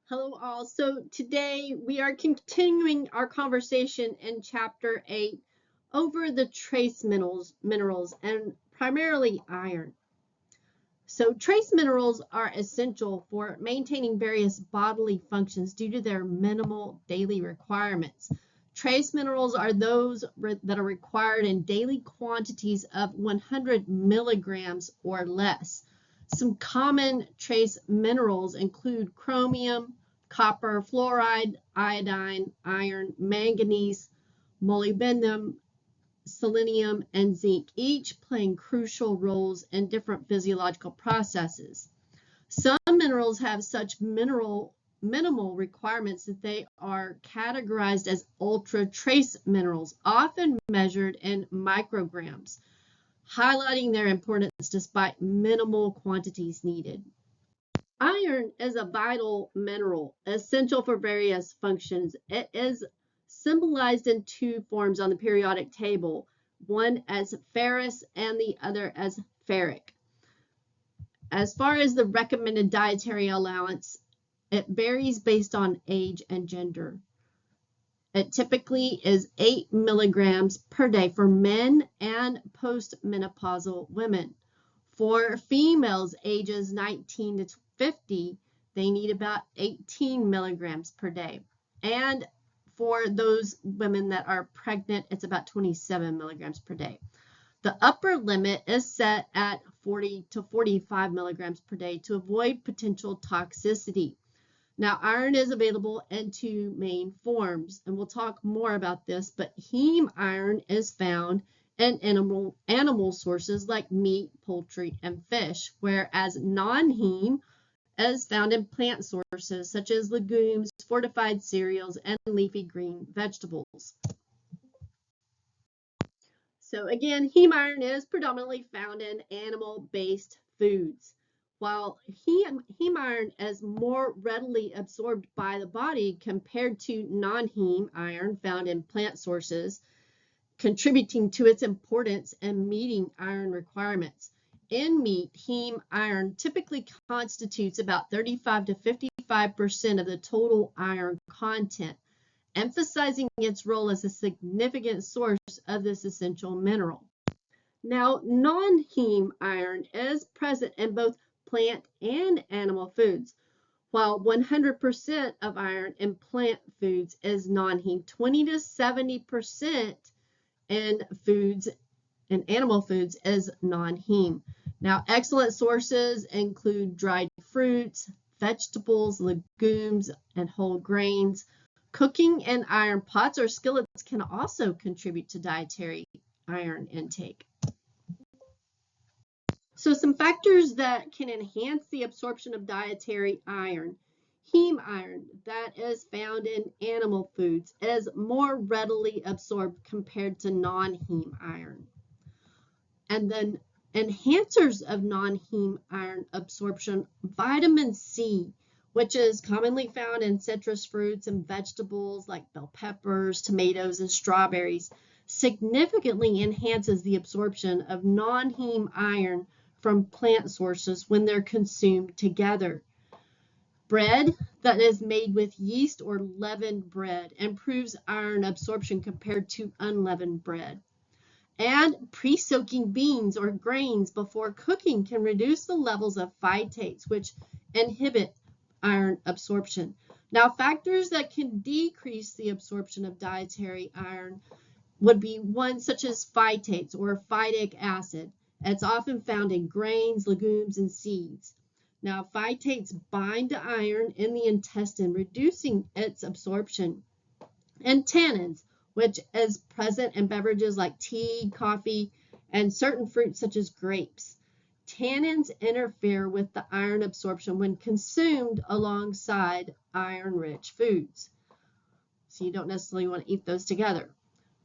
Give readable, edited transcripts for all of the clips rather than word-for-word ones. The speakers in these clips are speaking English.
Hello all. So today we are continuing our conversation in chapter 8 over the trace minerals and primarily iron. So trace minerals are essential for maintaining various bodily functions due to their minimal daily requirements. Trace minerals are those that are required in daily quantities of 100 milligrams or less. Some common trace minerals include chromium, copper, fluoride, iodine, iron, manganese, molybdenum, selenium, and zinc, each playing crucial roles in different physiological processes. Some minerals have such minimal requirements that they are categorized as ultra trace minerals, often measured in micrograms, highlighting their importance despite minimal quantities needed. Iron is a vital mineral, essential for various functions. It is symbolized in two forms on the periodic table, one as ferrous and the other as ferric. As far as the recommended dietary allowance, it varies based on age and gender. It typically is 8 milligrams per day for men and postmenopausal women. For females ages 19 to 50, they need about 18 milligrams per day. And for those women that are pregnant, it's about 27 milligrams per day. The upper limit is set at 40 to 45 milligrams per day to avoid potential toxicity. Now, iron is available in two main forms, and we'll talk more about this, but heme iron is found in animal sources like meat, poultry, and fish, whereas non-heme is found in plant sources such as legumes, fortified cereals, and leafy green vegetables. So again, heme iron is predominantly found in animal-based foods, while heme iron is more readily absorbed by the body compared to non-heme iron found in plant sources, contributing to its importance in meeting iron requirements. In meat, heme iron typically constitutes about 35 to 55% of the total iron content, emphasizing its role as a significant source of this essential mineral. Now, non-heme iron is present in both plant and animal foods, while 100% of iron in plant foods is non-heme, 20 to 70% in animal foods is non-heme. Now, excellent sources include dried fruits, vegetables, legumes, and whole grains. Cooking in iron pots or skillets can also contribute to dietary iron intake. So some factors that can enhance the absorption of dietary iron. Heme iron that is found in animal foods is more readily absorbed compared to non-heme iron. And then enhancers of non-heme iron absorption, vitamin C, which is commonly found in citrus fruits and vegetables like bell peppers, tomatoes, and strawberries, significantly enhances the absorption of non-heme iron from plant sources when they're consumed together. Bread that is made with yeast or leavened bread improves iron absorption compared to unleavened bread. And pre-soaking beans or grains before cooking can reduce the levels of phytates, which inhibit iron absorption. Now, factors that can decrease the absorption of dietary iron would be one such as phytates or phytic acid. It's often found in grains, legumes, and seeds. Now, phytates bind to iron in the intestine, reducing its absorption. And tannins, which is present in beverages like tea, coffee, and certain fruits such as grapes. Tannins interfere with the iron absorption when consumed alongside iron-rich foods. So you don't necessarily want to eat those together.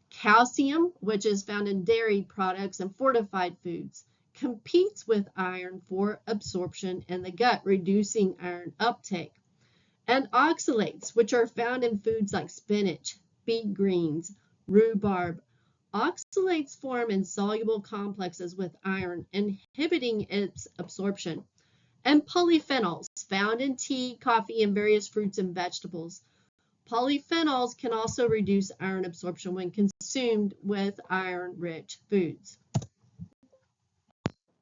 Calcium, which is found in dairy products and fortified foods, competes with iron for absorption in the gut, reducing iron uptake. And oxalates, which are found in foods like spinach, beet greens, rhubarb. Oxalates form insoluble complexes with iron, inhibiting its absorption. and polyphenols found in tea, coffee, and various fruits and vegetables. Polyphenols can also reduce iron absorption when consumed with iron-rich foods.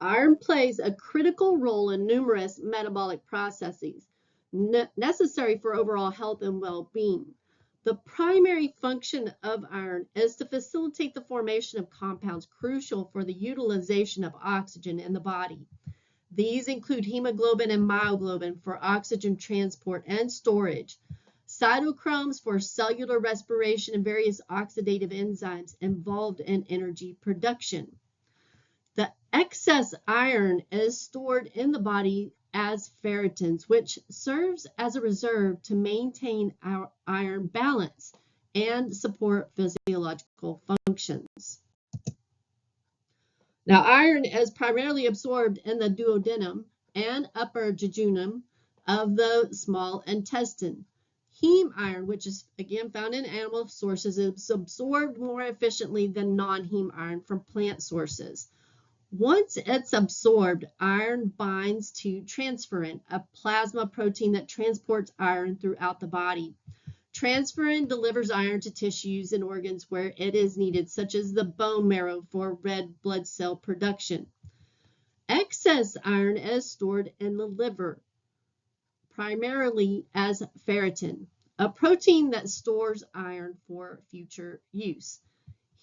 Iron plays a critical role in numerous metabolic processes necessary for overall health and well-being. The primary function of iron is to facilitate the formation of compounds crucial for the utilization of oxygen in the body. These include hemoglobin and myoglobin for oxygen transport and storage, cytochromes for cellular respiration, and various oxidative enzymes involved in energy production. The excess iron is stored in the body as ferritins, which serves as a reserve to maintain our iron balance and support physiological functions. Now, iron is primarily absorbed in the duodenum and upper jejunum of the small intestine. Heme iron, which is again found in animal sources, is absorbed more efficiently than non-heme iron from plant sources. Once it's absorbed, iron binds to transferrin, a plasma protein that transports iron throughout the body. Transferrin delivers iron to tissues and organs where it is needed, such as the bone marrow for red blood cell production. Excess iron is stored in the liver, primarily as ferritin, a protein that stores iron for future use.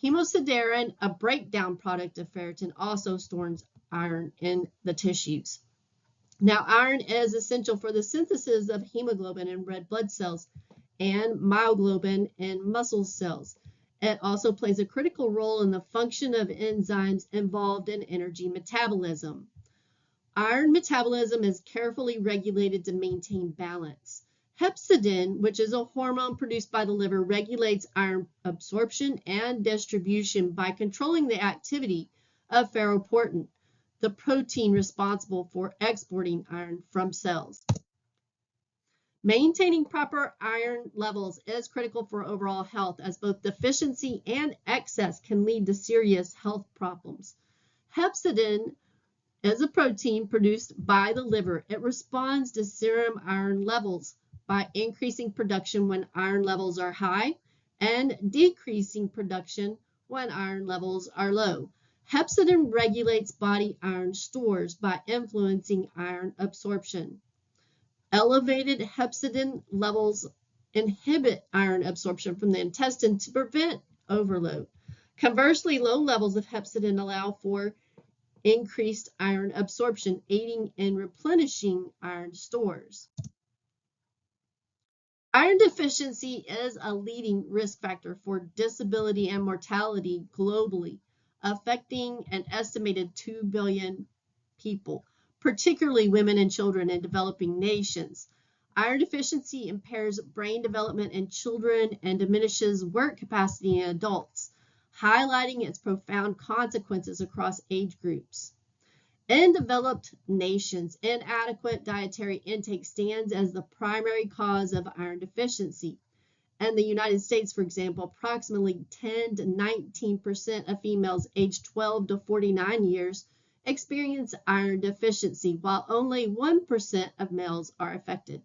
Hemosiderin, a breakdown product of ferritin, also stores iron in the tissues. Now, iron is essential for the synthesis of hemoglobin in red blood cells and myoglobin in muscle cells. It also plays a critical role in the function of enzymes involved in energy metabolism. Iron metabolism is carefully regulated to maintain balance. Hepcidin, which is a hormone produced by the liver, regulates iron absorption and distribution by controlling the activity of ferroportin, the protein responsible for exporting iron from cells. Maintaining proper iron levels is critical for overall health, as both deficiency and excess can lead to serious health problems. Hepcidin is a protein produced by the liver. It responds to serum iron levels by increasing production when iron levels are high and decreasing production when iron levels are low. Hepcidin regulates body iron stores by influencing iron absorption. Elevated hepcidin levels inhibit iron absorption from the intestine to prevent overload. Conversely, low levels of hepcidin allow for increased iron absorption, aiding in replenishing iron stores. Iron deficiency is a leading risk factor for disability and mortality globally, affecting an estimated 2 billion people, particularly women and children in developing nations. Iron deficiency impairs brain development in children and diminishes work capacity in adults, highlighting its profound consequences across age groups. In developed nations, inadequate dietary intake stands as the primary cause of iron deficiency. In the United States, for example, approximately 10 to 19% of females aged 12 to 49 years experience iron deficiency, while only 1% of males are affected.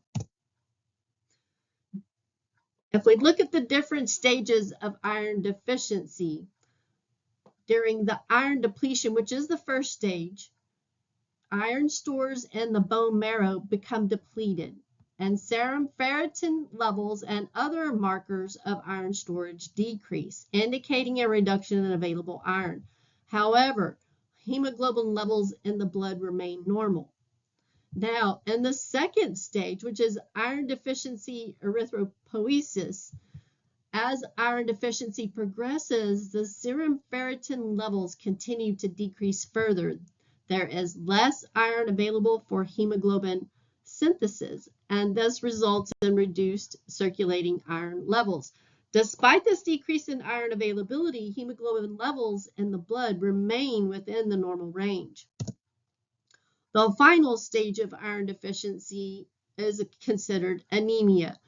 If we look at the different stages of iron deficiency, during the iron depletion, which is the first stage, iron stores in the bone marrow become depleted, and serum ferritin levels and other markers of iron storage decrease, indicating a reduction in available iron. However, hemoglobin levels in the blood remain normal. Now, in the second stage, which is iron deficiency erythropoiesis, as iron deficiency progresses, the serum ferritin levels continue to decrease further. There is less iron available for hemoglobin synthesis, and this results in reduced circulating iron levels. Despite this decrease in iron availability, hemoglobin levels in the blood remain within the normal range. The final stage of iron deficiency is considered anemia.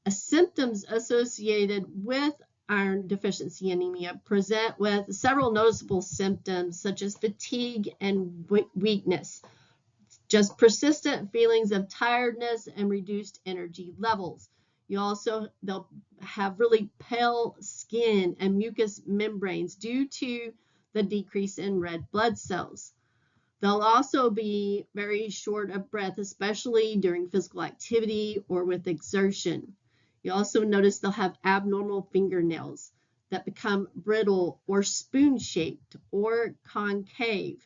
Symptoms associated with iron deficiency anemia present with several noticeable symptoms such as fatigue and weakness. just persistent feelings of tiredness and reduced energy levels. They'll have really pale skin and mucous membranes due to the decrease in red blood cells. They'll also be very short of breath, especially during physical activity or with exertion. You also notice they'll have abnormal fingernails that become brittle or spoon-shaped or concave.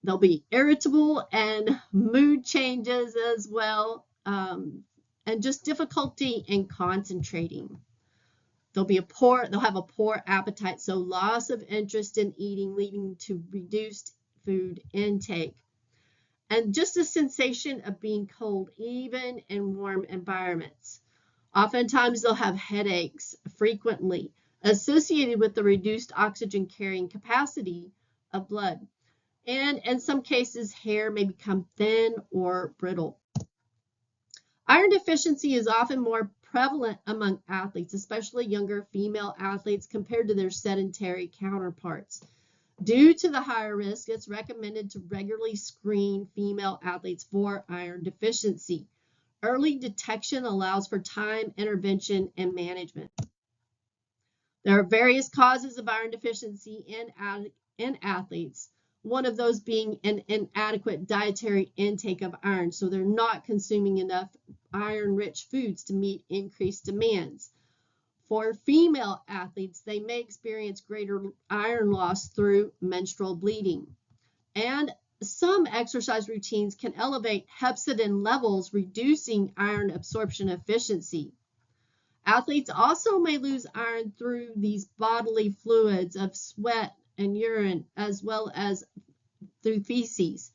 They'll be irritable and mood changes as well, and just difficulty in concentrating. They'll have a poor appetite, so loss of interest in eating, leading to reduced food intake, and just a sensation of being cold even in warm environments. Oftentimes they'll have headaches frequently associated with the reduced oxygen carrying capacity of blood, and in some cases hair may become thin or brittle. Iron deficiency is often more prevalent among athletes, especially younger female athletes, compared to their sedentary counterparts. Due to the higher risk, it's recommended to regularly screen female athletes for iron deficiency. Early detection allows for time intervention and management. There are various causes of iron deficiency in athletes, one of those being an inadequate dietary intake of iron, so they're not consuming enough iron-rich foods to meet increased demands. For female athletes, they may experience greater iron loss through menstrual bleeding. And some exercise routines can elevate hepcidin levels, reducing iron absorption efficiency. Athletes also may lose iron through these bodily fluids of sweat and urine, as well as through feces,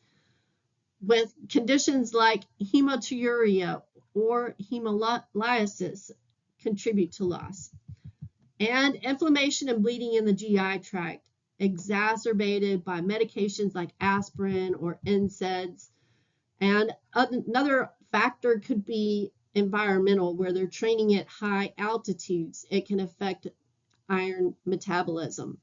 with conditions like hematuria or hemolysis contribute to loss. And inflammation and bleeding in the GI tract, exacerbated by medications like aspirin or NSAIDs. And another factor could be environmental, where they're training at high altitudes. It can affect iron metabolism.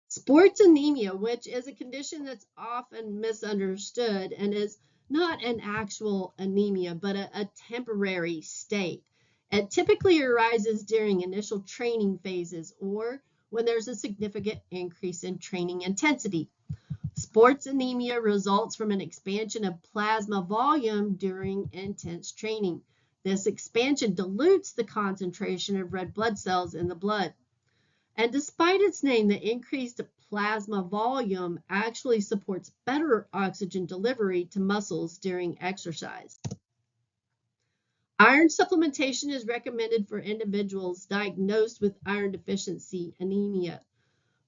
Sports anemia, which is a condition that's often misunderstood and is not an actual anemia, but a temporary state. It typically arises during initial training phases or when there's a significant increase in training intensity. Sports anemia results from an expansion of plasma volume during intense training. This expansion dilutes the concentration of red blood cells in the blood. And despite its name, the increased plasma volume actually supports better oxygen delivery to muscles during exercise. Iron supplementation is recommended for individuals diagnosed with iron deficiency anemia.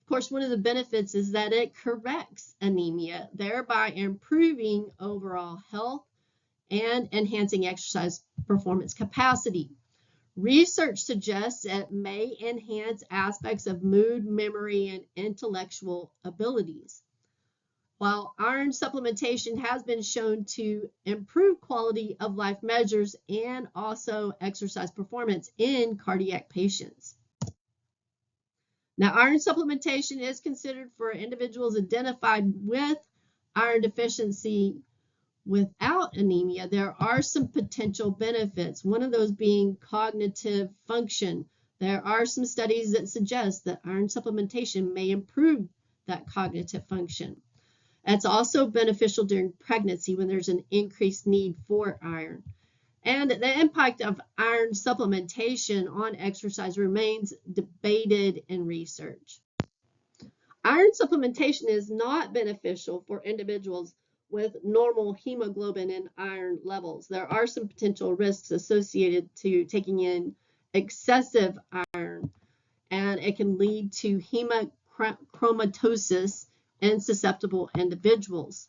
Of course, one of the benefits is that it corrects anemia, thereby improving overall health and enhancing exercise performance capacity. Research suggests it may enhance aspects of mood, memory, and intellectual abilities. While iron supplementation has been shown to improve quality of life measures and also exercise performance in cardiac patients. Now, iron supplementation is considered for individuals identified with iron deficiency without anemia. There are some potential benefits, one of those being cognitive function. There are some studies that suggest that iron supplementation may improve that cognitive function. It's also beneficial during pregnancy when there's an increased need for iron. And the impact of iron supplementation on exercise remains debated in research. Iron supplementation is not beneficial for individuals with normal hemoglobin and iron levels. There are some potential risks associated to taking in excessive iron, and it can lead to hemochromatosis in susceptible individuals.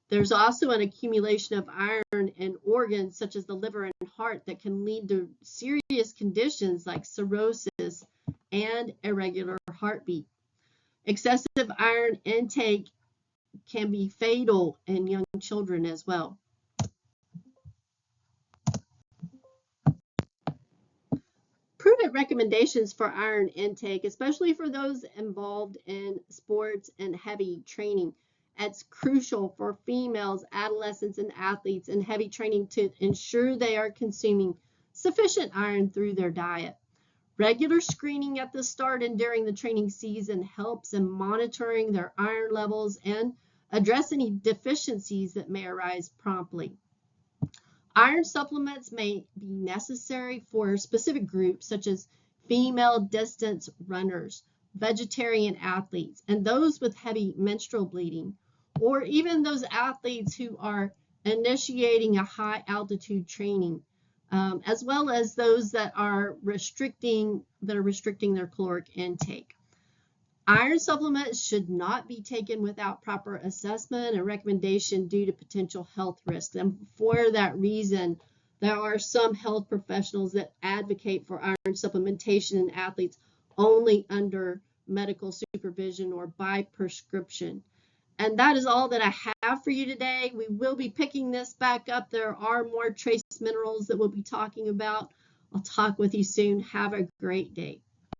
There's also an accumulation of iron in organs such as the liver and heart that can lead to serious conditions like cirrhosis and irregular heartbeat. Excessive iron intake can be fatal in young children as well. Prudent recommendations for iron intake, especially for those involved in sports and heavy training. It's crucial for females, adolescents, and athletes in heavy training to ensure they are consuming sufficient iron through their diet. Regular screening at the start and during the training season helps in monitoring their iron levels and address any deficiencies that may arise promptly. Iron supplements may be necessary for specific groups such as female distance runners, vegetarian athletes, and those with heavy menstrual bleeding, or even those athletes who are initiating a high altitude training, as well as those that are restricting their caloric intake. Iron supplements should not be taken without proper assessment and recommendation due to potential health risks. And for that reason, there are some health professionals that advocate for iron supplementation in athletes only under medical supervision or by prescription. And that is all that I have for you today. We will be picking this back up. There are more trace minerals that we'll be talking about. I'll talk with you soon. Have a great day.